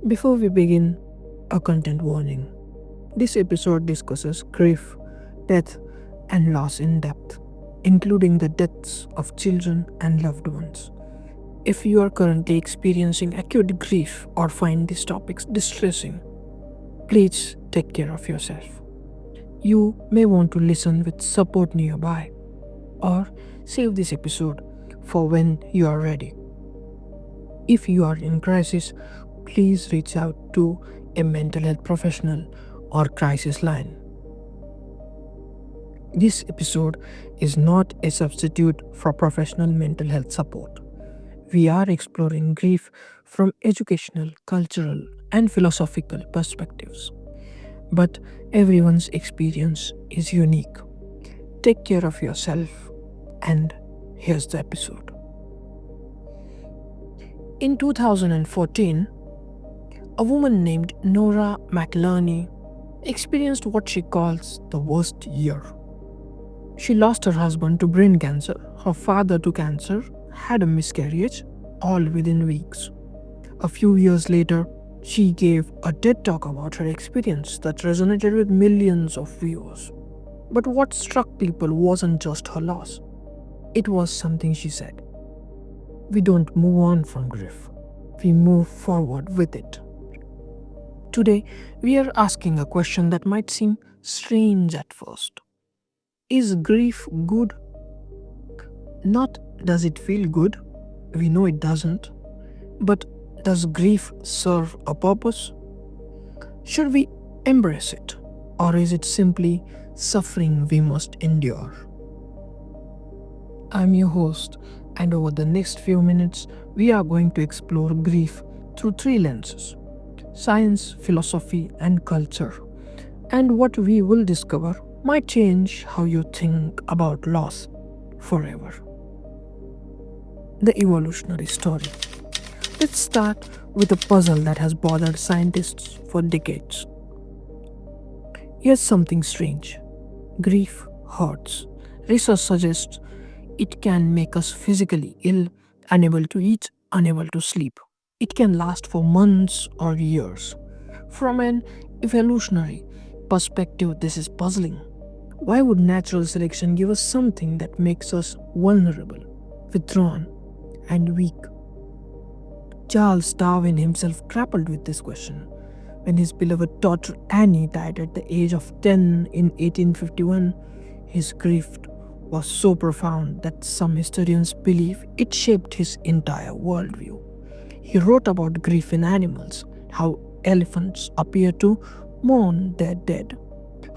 Before we begin, a content warning. This episode discusses grief, death, and loss in depth, including the deaths of children and loved ones. If you are currently experiencing acute grief or find these topics distressing, please take care of yourself. You may want to listen with support nearby or save this episode for when you are ready. If you are in crisis, please reach out to a mental health professional or crisis line. This episode is not a substitute for professional mental health support. We are exploring grief from educational, cultural, and philosophical perspectives. But everyone's experience is unique. Take care of yourself, and here's the episode. In 2014, a woman named Nora McLerney experienced what she calls the worst year. She lost her husband to brain cancer, her father to cancer, had a miscarriage, all within weeks. A few years later, she gave a TED talk about her experience that resonated with millions of viewers. But what struck people wasn't just her loss, it was something she said. We don't move on from grief, we move forward with it. Today, we are asking a question that might seem strange at first. Is grief good? Not does it feel good? We know it doesn't. But does grief serve a purpose? Should we embrace it? Or is it simply suffering we must endure? I'm your host, and over the next few minutes, we are going to explore grief through three lenses: science, philosophy, and culture. And what we will discover might change how you think about loss forever. The evolutionary story. Let's start with a puzzle that has bothered scientists for decades. Here's something strange. Grief hurts. Research suggests it can make us physically ill, unable to eat, unable to sleep. It can last for months or years. From an evolutionary perspective, this is puzzling. Why would natural selection give us something that makes us vulnerable, withdrawn, and weak? Charles Darwin himself grappled with this question when his beloved daughter Annie died at the age of 10 in 1851. His grief was so profound that some historians believe it shaped his entire worldview. He wrote about grief in animals, how elephants appear to mourn their dead,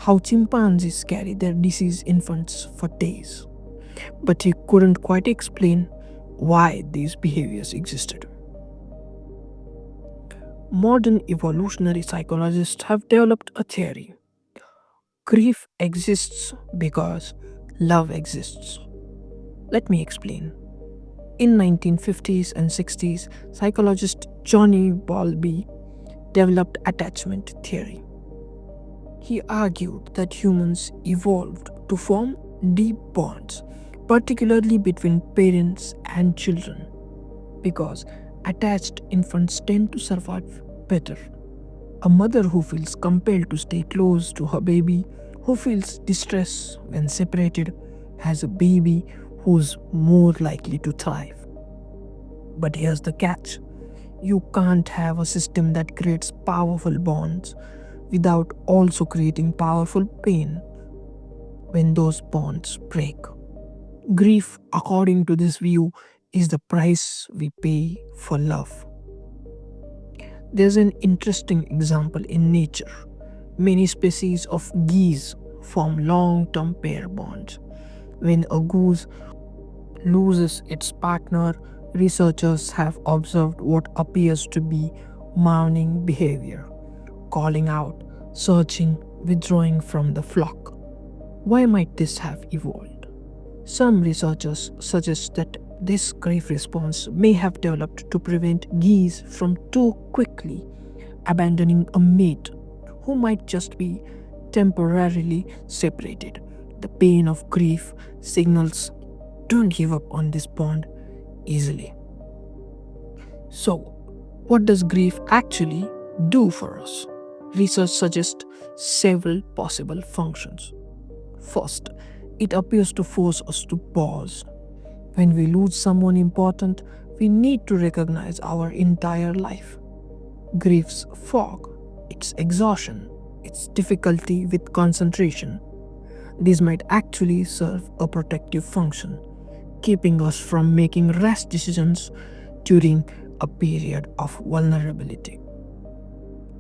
how chimpanzees carry their deceased infants for days. But he couldn't quite explain why these behaviors existed. Modern evolutionary psychologists have developed a theory. Grief exists because love exists. Let me explain. In 1950s and 60s, psychologist Johnny Bowlby developed attachment theory. He argued that humans evolved to form deep bonds, particularly between parents and children, because attached infants tend to survive better. A mother who feels compelled to stay close to her baby, who feels distress when separated, has a baby who's more likely to thrive. But here's the catch. You can't have a system that creates powerful bonds without also creating powerful pain when those bonds break. Grief, according to this view, is the price we pay for love. There's an interesting example in nature. Many species of geese form long term pair bonds. When a goose loses its partner, researchers have observed what appears to be mourning behavior: calling out, searching, withdrawing from the flock. Why might this have evolved? Some researchers suggest that this grief response may have developed to prevent geese from too quickly abandoning a mate who might just be temporarily separated. The pain of grief signals don't give up on this bond easily. So, what does grief actually do for us? Research suggests several possible functions. First, it appears to force us to pause. When we lose someone important, we need to recognize our entire life. Grief's fog, its exhaustion, its difficulty with concentration. These might actually serve a protective function, keeping us from making rash decisions during a period of vulnerability.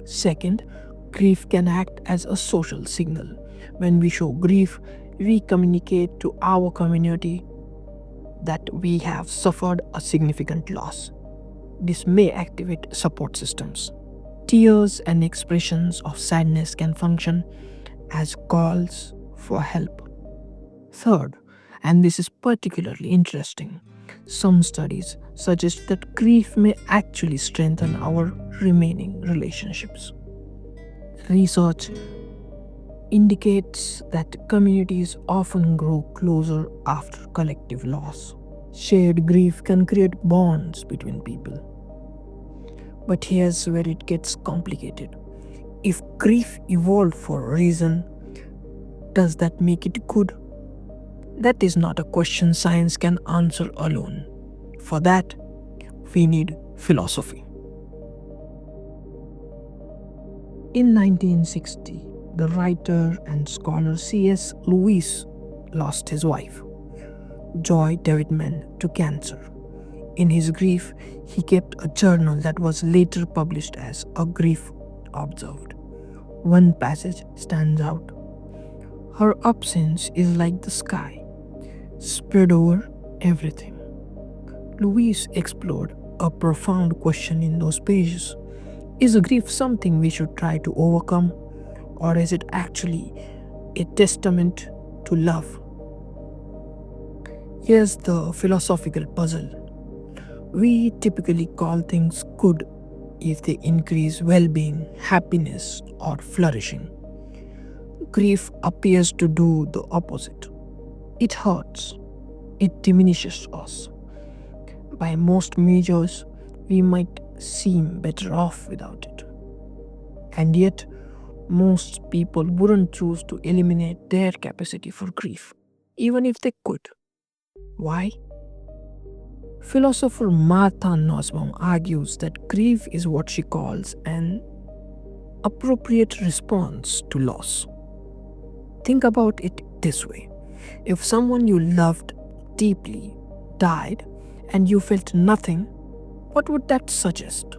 Second, grief can act as a social signal. When we show grief, we communicate to our community that we have suffered a significant loss. This may activate support systems. Tears and expressions of sadness can function as calls for help. Third, and this is particularly interesting, some studies suggest that grief may actually strengthen our remaining relationships. Research indicates that communities often grow closer after collective loss. Shared grief can create bonds between people. But here's where it gets complicated. If grief evolved for a reason, does that make it good? That is not a question science can answer alone. For that, we need philosophy. In 1960, the writer and scholar C.S. Lewis lost his wife, Joy Davidman, to cancer. In his grief, he kept a journal that was later published as A Grief Observed. One passage stands out. Her absence is like the sky, spread over everything. Louise explored a profound question in those pages. Is grief something we should try to overcome, or is it actually a testament to love? Here's the philosophical puzzle. We typically call things good if they increase well being, happiness, or flourishing. Grief appears to do the opposite. It hurts, it diminishes us. By most measures, we might seem better off without it. And yet, most people wouldn't choose to eliminate their capacity for grief, even if they could. Why? Philosopher Martha Nussbaum argues that grief is what she calls an appropriate response to loss. Think about it this way. If someone you loved deeply died and you felt nothing, what would that suggest?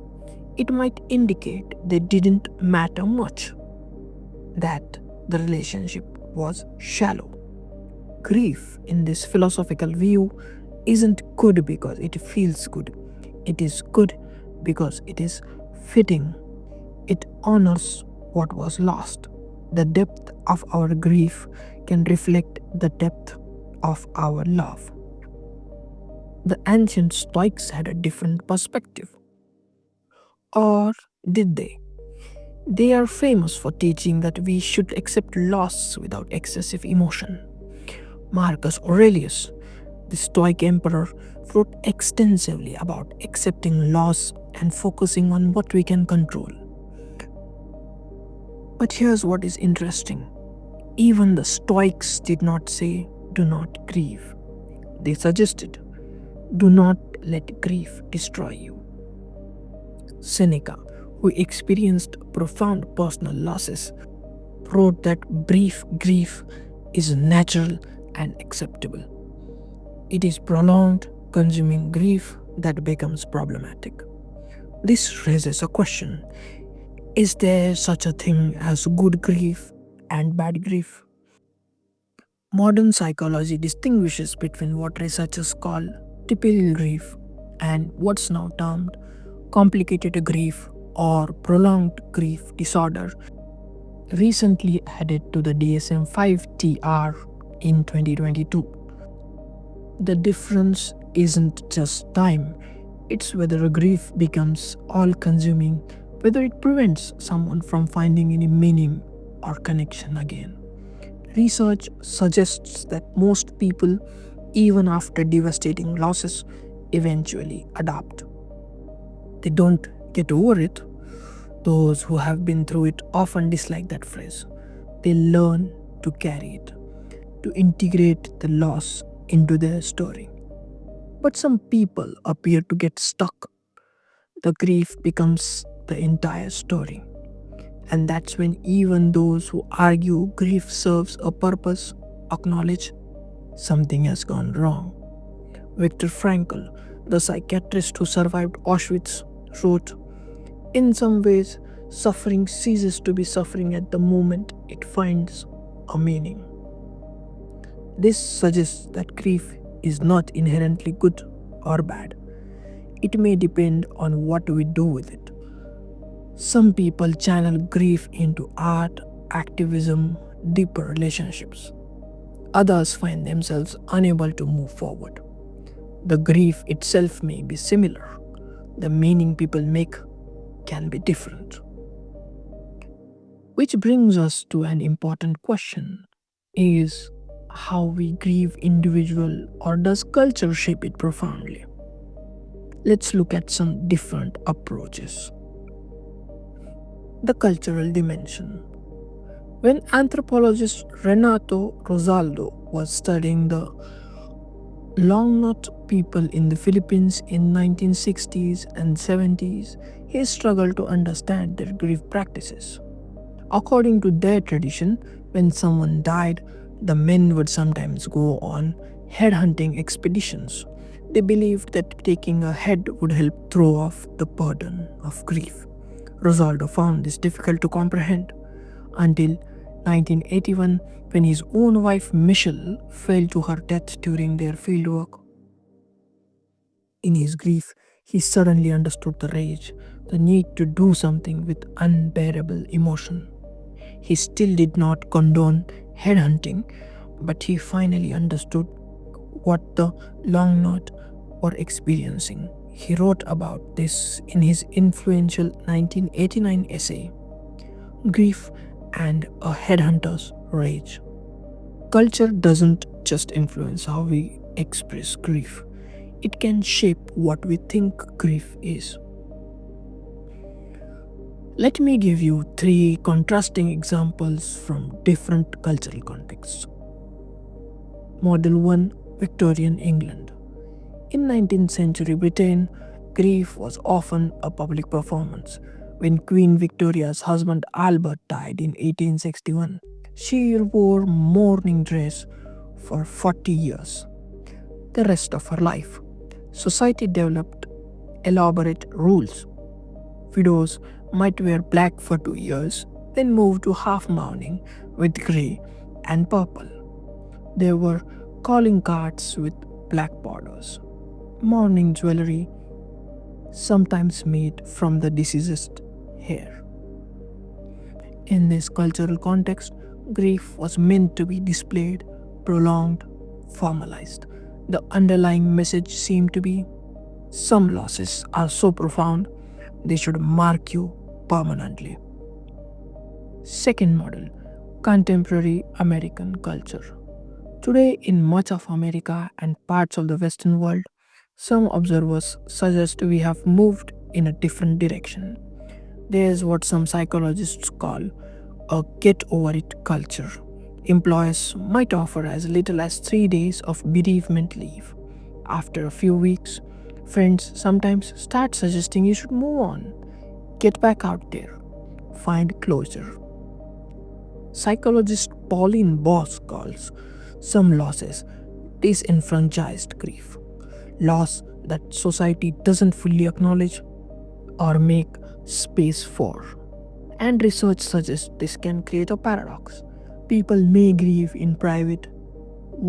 It might indicate they didn't matter much, that the relationship was shallow. Grief, in this philosophical view, isn't good because it feels good. It is good because it is fitting. It honors what was lost. The depth of our grief can reflect the depth of our love. The ancient Stoics had a different perspective. Or did they? They are famous for teaching that we should accept loss without excessive emotion. Marcus Aurelius, the Stoic emperor, wrote extensively about accepting loss and focusing on what we can control. But here's what is interesting. Even the Stoics did not say, do not grieve. They suggested, do not let grief destroy you. Seneca, who experienced profound personal losses, wrote that brief grief is natural and acceptable. It is prolonged, consuming grief that becomes problematic. This raises a question. Is there such a thing as good grief and bad grief? Modern psychology distinguishes between what researchers call typical grief and what's now termed complicated grief or prolonged grief disorder, recently added to the DSM-5 TR in 2022. The difference isn't just time, it's whether a grief becomes all-consuming, whether it prevents someone from finding any meaning or connection again. Research suggests that most people, even after devastating losses, eventually adapt. They don't get over it, Those who have been through it often dislike that phrase. They learn to carry it, to integrate the loss into their story. But some people appear to get stuck. The grief becomes the entire story. And that's when even those who argue grief serves a purpose acknowledge something has gone wrong. Viktor Frankl, the psychiatrist who survived Auschwitz, wrote, "In some ways, suffering ceases to be suffering at the moment it finds a meaning." This suggests that grief is not inherently good or bad. It may depend on what we do with it. Some people channel grief into art, activism, deeper relationships. Others find themselves unable to move forward. The grief itself may be similar. The meaning people make can be different. Which brings us to an important question: is how we grieve individual, or does culture shape it profoundly? Let's look at some different approaches. The cultural dimension. When anthropologist Renato Rosaldo was studying the Longnot people in the Philippines in 1960s and 70s, he struggled to understand their grief practices. According to their tradition, when someone died, the men would sometimes go on headhunting expeditions. They believed that taking a head would help throw off the burden of grief. Rosaldo found this difficult to comprehend until 1981, when his own wife Michelle fell to her death during their fieldwork. In his grief, he suddenly understood the rage, the need to do something with unbearable emotion. He still did not condone headhunting, but he finally understood what the Longnot were experiencing. He wrote about this in his influential 1989 essay, Grief and a Headhunter's Rage. Culture doesn't just influence how we express grief, it can shape what we think grief is. Let me give you three contrasting examples from different cultural contexts. Model 1: Victorian England. In 19th century Britain, grief was often a public performance. When Queen Victoria's husband Albert died in 1861, she wore mourning dress for 40 years, the rest of her life. Society developed elaborate rules. Widows might wear black for 2 years, then move to half mourning with grey and purple. There were calling cards with black borders, mourning jewelry, sometimes made from the deceased's hair. In this cultural context, grief was meant to be displayed, prolonged, formalized. The underlying message seemed to be: some losses are so profound, they should mark you permanently. Second model: contemporary American culture. Today, in much of America and parts of the Western world, some observers suggest we have moved in a different direction. There is what some psychologists call a get over it culture. Employers might offer as little as 3 days of bereavement leave. After a few weeks, friends sometimes start suggesting you should move on, get back out there, find closure. Psychologist Pauline Boss calls some losses disenfranchised grief, loss that society doesn't fully acknowledge or make space for. And research suggests this can create a paradox. People may grieve in private,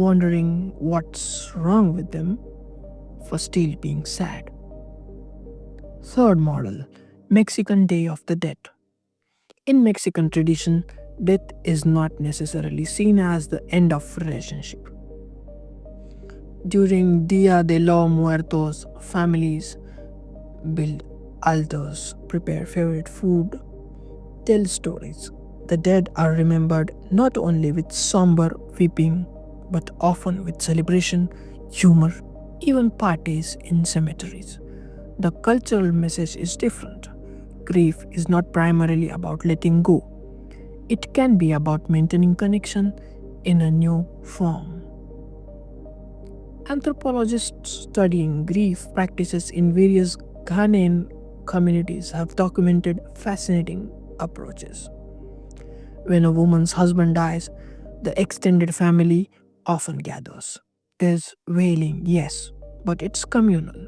wondering what's wrong with them for still being sad. Third model: Mexican Day of the Dead. In Mexican tradition, death is not necessarily seen as the end of relationship. During Dia de los Muertos, families build altars, prepare favorite food, tell stories. The dead are remembered not only with somber weeping, but often with celebration, humor, even parties in cemeteries. The cultural message is different. grief is not primarily about letting go. It can be about maintaining connection in a new form. Anthropologists studying grief practices in various Ghanaian communities have documented fascinating approaches. When a woman's husband dies, the extended family often gathers. There's wailing, yes, but it's communal.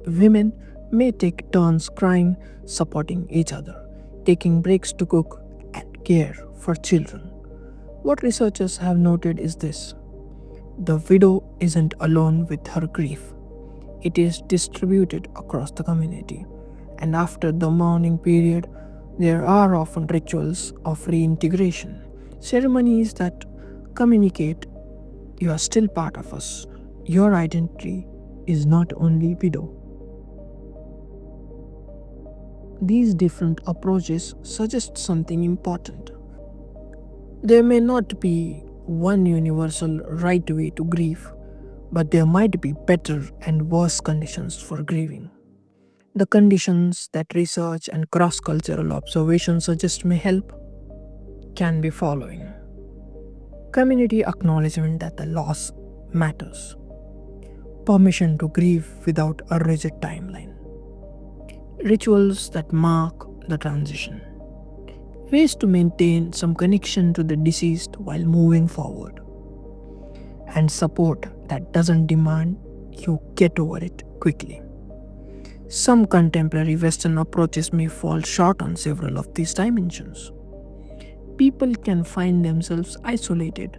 Women may take turns crying, supporting each other, taking breaks to cook and care for children. What researchers have noted is this: the widow isn't alone with her grief, it is distributed across the community. And after the mourning period, there are often rituals of reintegration, ceremonies that communicate you are still part of us. Your identity is not only widow. These different approaches suggest something important. There may not be one universal right way to grieve, but there might be better and worse conditions for grieving. The conditions that research and cross cultural observation suggest may help can be following: community acknowledgement that the loss matters, permission to grieve without a rigid timeline, rituals that mark the transition, ways to maintain some connection to the deceased while moving forward, and support that doesn't demand you get over it quickly. Some contemporary Western approaches may fall short on several of these dimensions. People can find themselves isolated,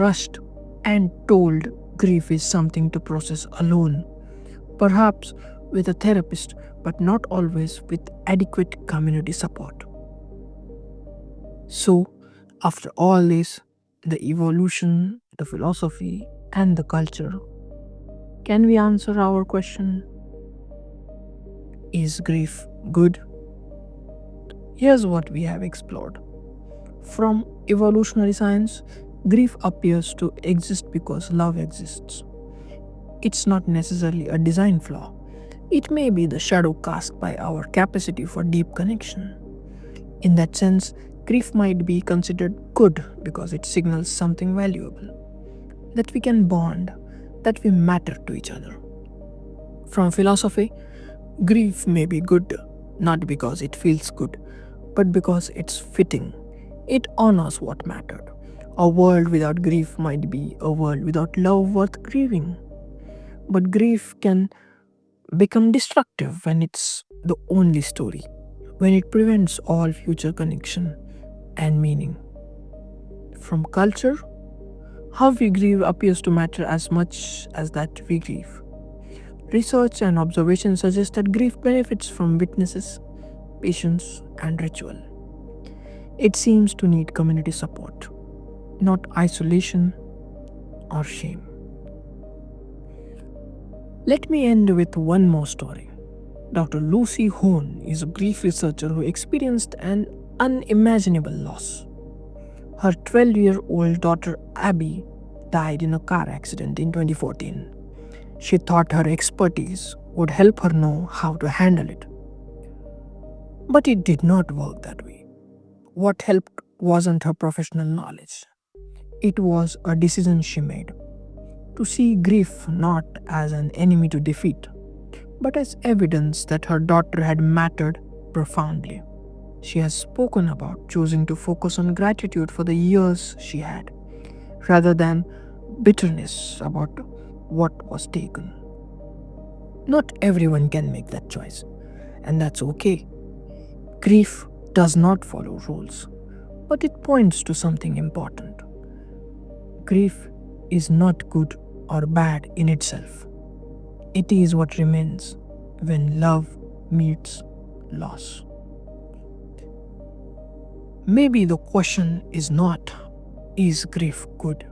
rushed, and told grief is something to process alone, perhaps with a therapist, but not always with adequate community support. So, after all this, the evolution, the philosophy, and the culture, can we answer our question: is grief good? Here's what we have explored. From evolutionary science, grief appears to exist because love exists. It's not necessarily a design flaw. It may be the shadow cast by our capacity for deep connection. In that sense, grief might be considered good because it signals something valuable, that we can bond, that we matter to each other. From philosophy, grief may be good not because it feels good, but because it's fitting. It honors what mattered. A world without grief might be a world without love worth grieving. But grief can become destructive when it's the only story, when it prevents all future connection and meaning. From culture, how we grieve appears to matter as much as that we grieve. Research and observation suggest that grief benefits from witnesses, patience, and ritual. It seems to need community support, not isolation or shame. Let me end with one more story. Dr. Lucy Hone is a grief researcher who experienced an unimaginable loss. Her 12-year-old daughter Abby died in a car accident in 2014. She thought her expertise would help her know how to handle it. But it did not work that way. What helped wasn't her professional knowledge. It was a decision she made to see grief not as an enemy to defeat, but as evidence that her daughter had mattered profoundly. She has spoken about choosing to focus on gratitude for the years she had, rather than bitterness about what was taken. Not everyone can make that choice, and that's okay. Grief does not follow rules, but it points to something important. Grief is not good or bad in itself. It is what remains when love meets loss. Maybe the question is not, is grief good?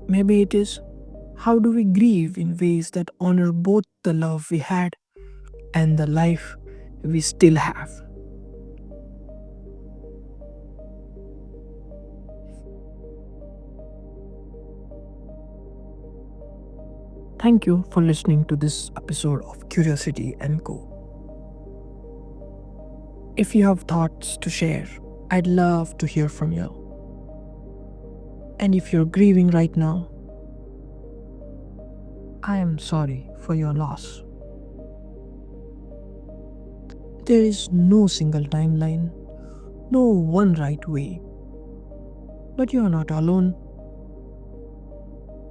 Maybe it is, how do we grieve in ways that honor both the love we had and the life we still have? Thank you for listening to this episode of Curiosity and Co. If you have thoughts to share, I'd love to hear from you. And if you're grieving right now, I am sorry for your loss. There is no single timeline, no one right way. But you are not alone.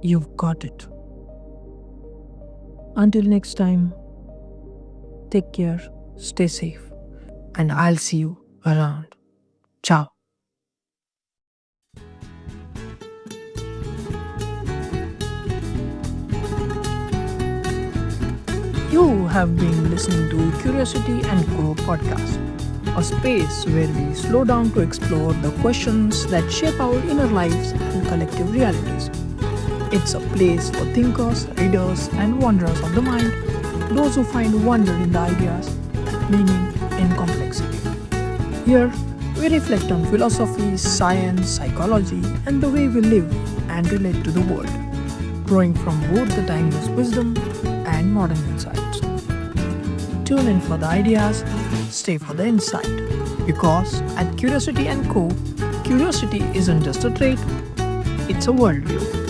You've got it. Until next time, take care, stay safe, and I'll see you around. Ciao. You have been listening to Curiosity and Co podcast, a space where we slow down to explore the questions that shape our inner lives and collective realities. It's a place for thinkers, readers, and wanderers of the mind, those who find wonder in the ideas, meaning in complexity. Here, we reflect on philosophy, science, psychology, and the way we live and relate to the world, drawing from both the timeless wisdom and modern insights. Tune in for the ideas, stay for the insight. Because at Curiosity & Co, curiosity isn't just a trait, it's a worldview.